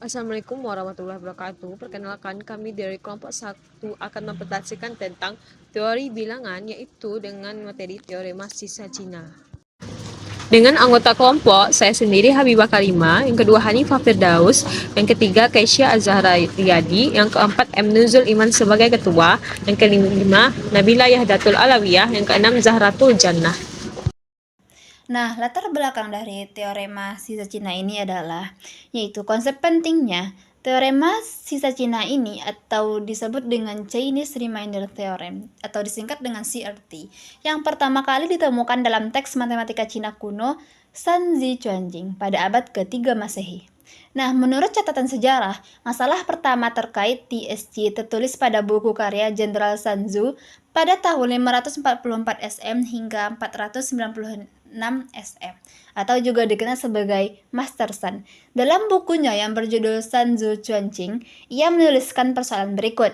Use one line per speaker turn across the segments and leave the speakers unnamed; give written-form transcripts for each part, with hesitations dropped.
Assalamualaikum warahmatullahi wabarakatuh. Perkenalkan, kami dari kelompok 1 akan mempresentasikan tentang teori bilangan, yaitu dengan materi teorema sisa Cina. Dengan anggota kelompok, saya sendiri Habibah Karima, yang kedua Hanifah Firdaus, yang ketiga Kaisya Azhara Riyadi, yang keempat M. Nuzul Iman sebagai ketua, yang kelima Nabila Yahdatul Alawiyah, yang keenam Zahratul Jannah.
Nah, latar belakang dari teorema sisa Cina ini adalah, yaitu konsep pentingnya teorema sisa Cina ini atau disebut dengan Chinese Remainder Theorem atau disingkat dengan CRT, yang pertama kali ditemukan dalam teks matematika Cina kuno Sanzi Chuanjing pada abad ke-3 Masehi. Nah, menurut catatan sejarah, masalah pertama terkait TSC tertulis pada buku karya Jenderal Sanzu pada tahun 544 SM hingga 496 SM, atau juga dikenal sebagai Master San. Dalam bukunya yang berjudul Sanzu Chuanqing, ia menuliskan persoalan berikut.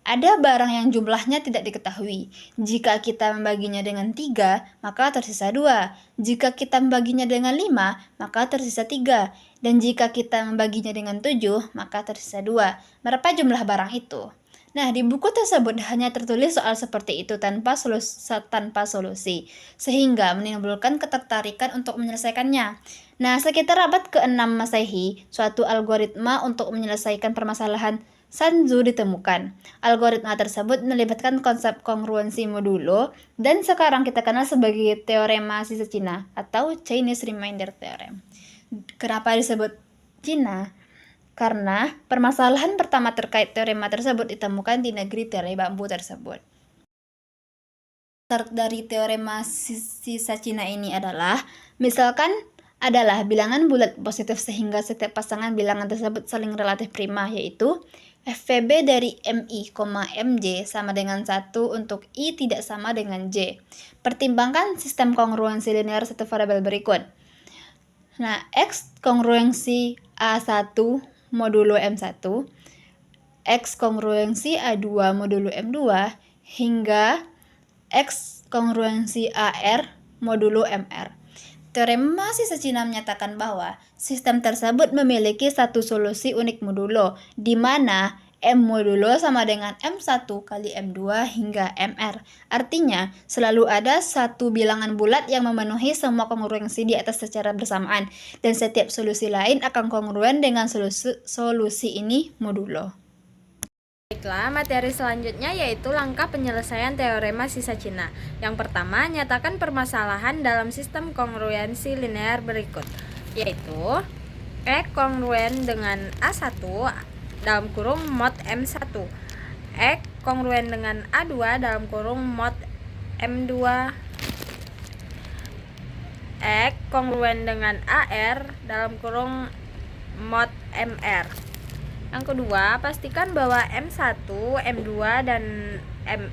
Ada barang yang jumlahnya tidak diketahui. Jika kita membaginya dengan 3, maka tersisa 2. Jika kita membaginya dengan 5, maka tersisa 3. Dan jika kita membaginya dengan 7, maka tersisa 2. Berapa jumlah barang itu? Nah, di buku tersebut hanya tertulis soal seperti itu tanpa solusi, sehingga menimbulkan ketertarikan untuk menyelesaikannya. Nah, sekitar abad ke-6 Masehi, suatu algoritma untuk menyelesaikan permasalahan Sanzu ditemukan. Algoritma tersebut melibatkan konsep kongruensi modulo dan sekarang kita kenal sebagai teorema sisa Cina atau Chinese Remainder Theorem. Kenapa disebut Cina? Karena permasalahan pertama terkait teorema tersebut ditemukan di negeri tirai bambu tersebut. Dari teorema sisa Cina ini adalah, misalkan adalah bilangan bulat positif sehingga setiap pasangan bilangan tersebut saling relatif prima, yaitu FVB dari MI, MJ sama dengan 1 untuk I tidak sama dengan J. Pertimbangkan sistem kongruensi linear satu variabel berikut. Nah, X kongruensi A1 modulo M1, X kongruensi A2 modulo M2, hingga X kongruensi AR modulo MR. Teorema sisa Cina menyatakan bahwa sistem tersebut memiliki satu solusi unik modulo, di mana M modulo sama dengan M1 kali M2 hingga MR. Artinya, selalu ada satu bilangan bulat yang memenuhi semua kongruensi di atas secara bersamaan, dan setiap solusi lain akan kongruen dengan solusi ini modulo.
Baiklah, materi selanjutnya yaitu langkah penyelesaian teorema sisa Cina. Yang pertama, nyatakan permasalahan dalam sistem kongruensi linear berikut, yaitu E kongruen dengan A1 dalam kurung mod M1, E kongruen dengan A2 dalam kurung mod M2, E kongruen dengan AR dalam kurung mod MR. Yang kedua, pastikan bahwa M1, M2, dan M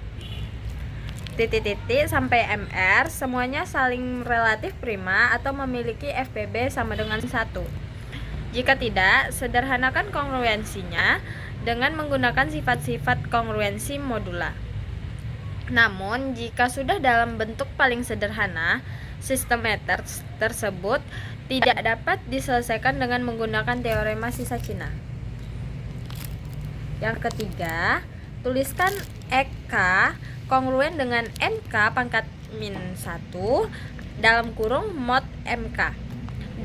sampai MR semuanya saling relatif prima atau memiliki FPB sama dengan 1. Jika tidak, sederhanakan kongruensinya dengan menggunakan sifat-sifat kongruensi modula. Namun, jika sudah dalam bentuk paling sederhana, sistem meters tersebut tidak dapat diselesaikan dengan menggunakan teorema sisa Cina. Yang ketiga, tuliskan EK kongruen dengan NK pangkat min 1 dalam kurung mod MK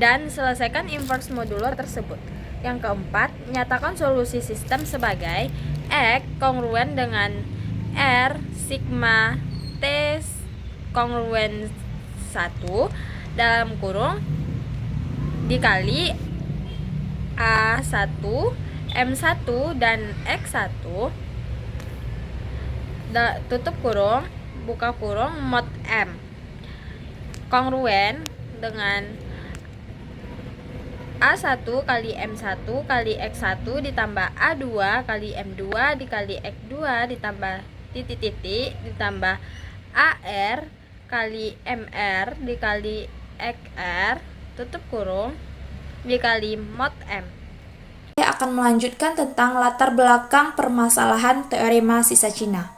dan selesaikan inverse modulo tersebut. Yang keempat, nyatakan solusi sistem sebagai E kongruen dengan R sigma T kongruen 1 dalam kurung dikali A1 M1 dan X1 tutup kurung buka kurung mod M kongruen dengan A1 kali M1 kali X1 ditambah A2 kali M2 dikali X2 ditambah titik-titik ditambah AR kali MR dikali XR tutup kurung dikali mod M.
Saya akan melanjutkan tentang latar belakang permasalahan teorema sisa Cina.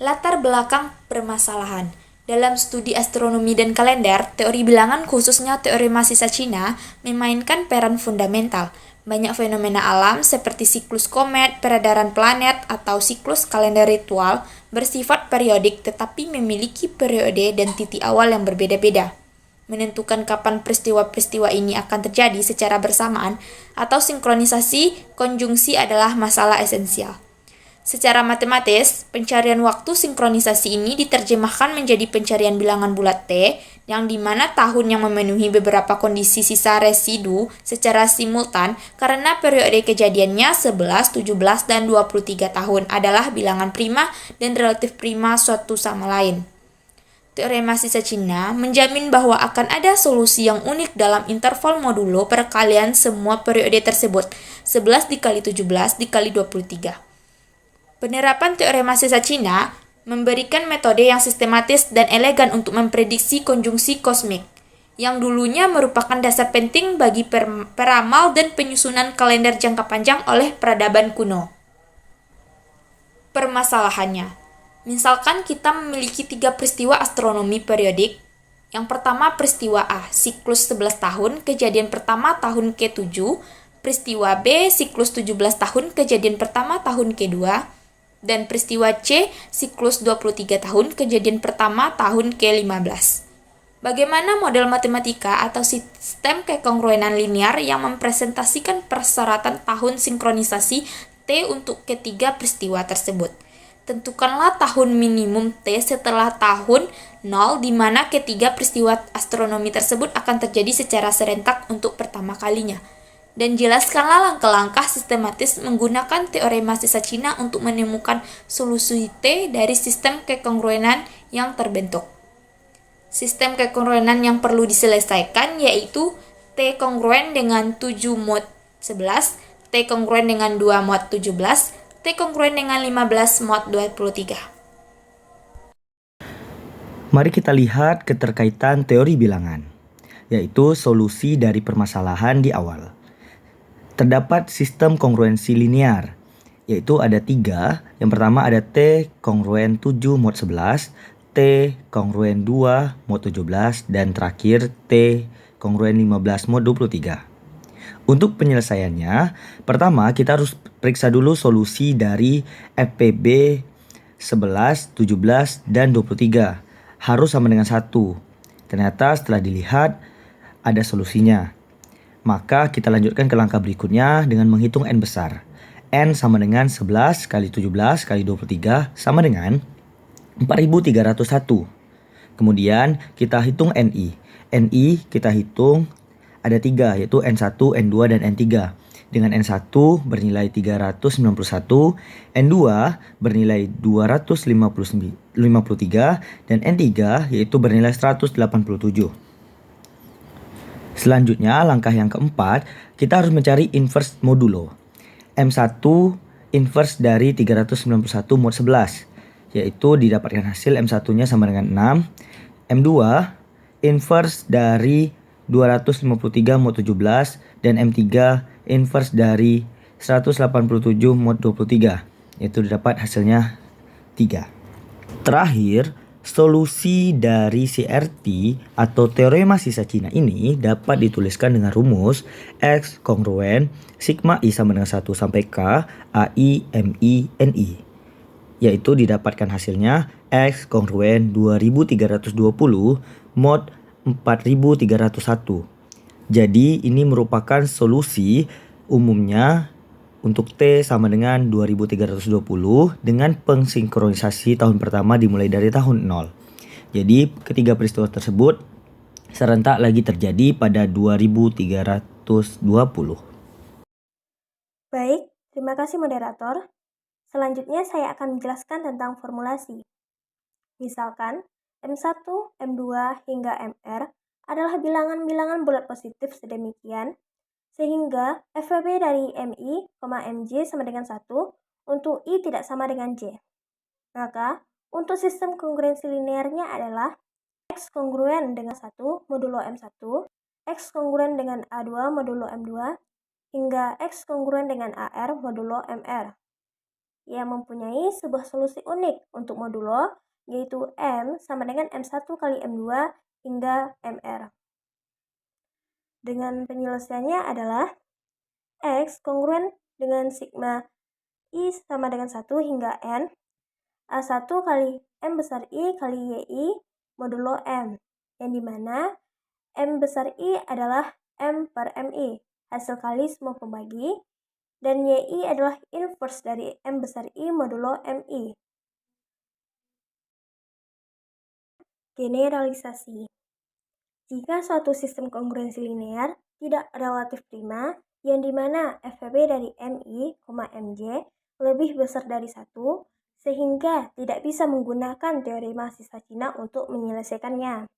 Latar belakang permasalahan. Dalam studi astronomi dan kalender, teori bilangan khususnya teorema sisa Cina memainkan peran fundamental. Banyak fenomena alam seperti siklus komet, peredaran planet, atau siklus kalender ritual bersifat periodik tetapi memiliki periode dan titik awal yang berbeda-beda. Menentukan kapan peristiwa-peristiwa ini akan terjadi secara bersamaan atau sinkronisasi konjungsi adalah masalah esensial. Secara matematis, pencarian waktu sinkronisasi ini diterjemahkan menjadi pencarian bilangan bulat T, yang dimana tahun yang memenuhi beberapa kondisi sisa residu secara simultan karena periode kejadiannya 11, 17, dan 23 tahun adalah bilangan prima dan relatif prima suatu sama lain. Teorema sisa Cina menjamin bahwa akan ada solusi yang unik dalam interval modulo perkalian semua periode tersebut, 11 dikali 17 dikali 23. Penerapan teorema sisa Cina memberikan metode yang sistematis dan elegan untuk memprediksi konjungsi kosmik, yang dulunya merupakan dasar penting bagi peramal dan penyusunan kalender jangka panjang oleh peradaban kuno. Permasalahannya, misalkan kita memiliki 3 peristiwa astronomi periodik. Yang pertama peristiwa A, siklus 11 tahun, kejadian pertama tahun ke-7, peristiwa B, siklus 17 tahun, kejadian pertama tahun ke-2, dan peristiwa C, siklus 23 tahun, kejadian pertama tahun ke-15. Bagaimana model matematika atau sistem kekongruenan linear yang mempresentasikan persyaratan tahun sinkronisasi T untuk ketiga peristiwa tersebut? Tentukanlah tahun minimum T setelah tahun 0 di mana ketiga peristiwa astronomi tersebut akan terjadi secara serentak untuk pertama kalinya. Dan jelaskanlah langkah-langkah sistematis menggunakan teorema sisa Cina untuk menemukan solusi T dari sistem kekongruenan yang terbentuk. Sistem kekongruenan yang perlu diselesaikan yaitu T kongruen dengan 7 mod 11, T kongruen dengan 2 mod 17, T kongruen dengan 15 mod 23.
Mari kita lihat keterkaitan teori bilangan, yaitu solusi dari permasalahan di awal. Terdapat sistem kongruensi linear, yaitu ada 3. Yang pertama ada T kongruen 7 mod 11, T kongruen 2 mod 17, dan terakhir T kongruen 15 mod 23. Untuk penyelesaiannya, pertama kita harus periksa dulu solusi dari FPB 11, 17, dan 23. Harus sama dengan 1. Ternyata setelah dilihat ada solusinya. Maka kita lanjutkan ke langkah berikutnya dengan menghitung N besar. N sama dengan 11 kali 17 kali 23 sama dengan 4301. Kemudian kita hitung NI. NI kita hitung ada 3 yaitu N1, N2, dan N3. Dengan N1 bernilai 391, N2 bernilai 253, dan N3 yaitu bernilai 187. Selanjutnya, langkah yang keempat, kita harus mencari inverse modulo. M1 inverse dari 391 mod 11, yaitu didapatkan hasil M1-nya sama dengan 6. M2 inverse dari 253 mod 17, dan M3 inverse dari 187 mod 23, yaitu didapat hasilnya 3. Terakhir, solusi dari CRT atau teorema sisa Cina ini dapat dituliskan dengan rumus X kongruen sigma I sama dengan 1 sampai K AI MI NI, yaitu didapatkan hasilnya X kongruen 2320 mod 4301. Jadi ini merupakan solusi umumnya untuk T sama dengan 2320 dengan pengsinkronisasi tahun pertama dimulai dari tahun 0. Jadi ketiga peristiwa tersebut serentak lagi terjadi pada 2320.
Baik, terima kasih moderator. Selanjutnya saya akan menjelaskan tentang formulasi. Misalkan, M1, M2, hingga MR adalah bilangan-bilangan bulat positif sedemikian sehingga FPB dari MI, MJ sama dengan 1 untuk I tidak sama dengan J. Maka, untuk sistem kongruensi linearnya adalah X kongruen dengan 1 modulo M1, X kongruen dengan A2 modulo M2, hingga X kongruen dengan AR modulo MR, yang mempunyai sebuah solusi unik untuk modulo yaitu M sama dengan M1 kali M2 hingga MR. Dengan penyelesaiannya adalah X kongruen dengan sigma I sama dengan 1 hingga N, A1 kali M besar I kali YI modulo M, yang dimana M besar I adalah M per MI, hasil kali semua pembagi, dan YI adalah inverse dari M besar I modulo MI. Generalisasi. Jika suatu sistem kongruensi linear tidak relatif prima, yang dimana FVB dari MI, MJ lebih besar dari 1, sehingga tidak bisa menggunakan teorema sisa Cina untuk menyelesaikannya.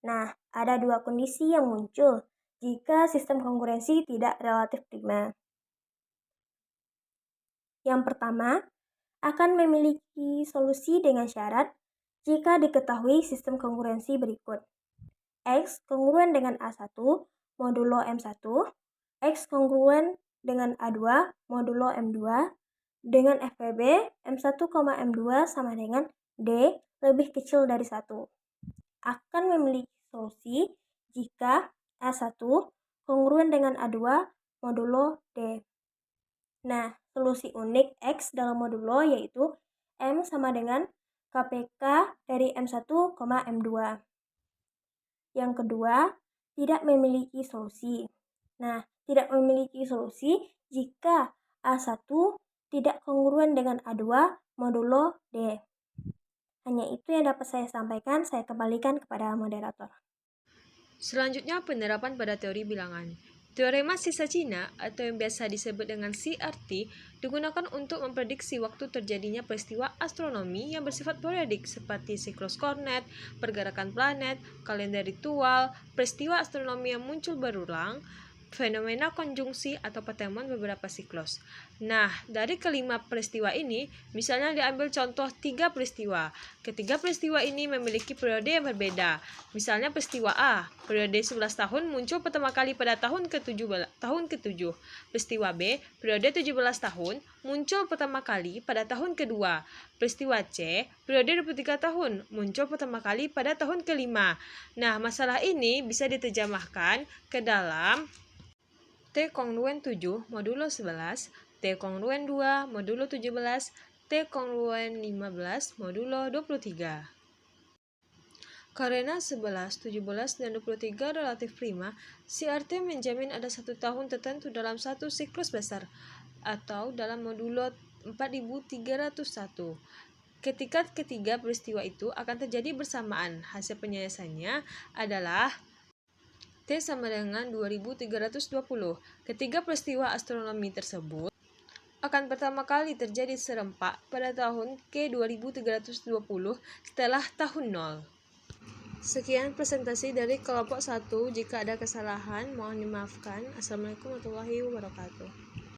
Nah, ada dua kondisi yang muncul jika sistem kongruensi tidak relatif prima. Yang pertama, akan memiliki solusi dengan syarat jika diketahui sistem kongruensi berikut. X kongruen dengan A1 modulo M1, X kongruen dengan A2 modulo M2, dengan FVB M1, M2 sama dengan D lebih kecil dari 1. Akan memiliki solusi jika A1 kongruen dengan A2 modulo D. Nah, solusi unik X dalam modulo yaitu M sama dengan KPK dari M1, M2. Yang kedua, tidak memiliki solusi. Nah, tidak memiliki solusi jika A1 tidak kongruen dengan A2 modulo D. Hanya itu yang dapat saya sampaikan, saya kembalikan kepada moderator.
Selanjutnya, penerapan pada teori bilangan. Teorema sisa Cina atau yang biasa disebut dengan CRT digunakan untuk memprediksi waktu terjadinya peristiwa astronomi yang bersifat periodik seperti siklus kornet, pergerakan planet, kalender ritual, peristiwa astronomi yang muncul berulang, fenomena konjungsi atau pertemuan beberapa siklus. Nah, dari kelima peristiwa ini, misalnya diambil contoh 3 peristiwa. Ketiga peristiwa ini memiliki periode yang berbeda. Misalnya peristiwa A, periode 11 tahun muncul pertama kali pada tahun ke-7. Peristiwa B, periode 17 tahun muncul pertama kali pada tahun kedua. Peristiwa C, periode 23 tahun muncul pertama kali pada tahun ke-5. Nah, masalah ini bisa diterjemahkan ke dalam T kongruen 7 modulo 11, T kongruen 2 modulo 17, T kongruen 15 modulo 23. Karena 11, 17, dan 23 relatif prima, CRT menjamin ada 1 tahun tertentu dalam satu siklus besar, atau dalam modulo 4301. Ketika ketiga peristiwa itu akan terjadi bersamaan, hasil penyelesaiannya adalah T sama dengan 2320. Ketiga peristiwa astronomi tersebut akan pertama kali terjadi serempak pada tahun ke-2320 setelah tahun 0. Sekian presentasi dari kelompok 1. Jika ada kesalahan, mohon dimaafkan. Assalamualaikum warahmatullahi wabarakatuh.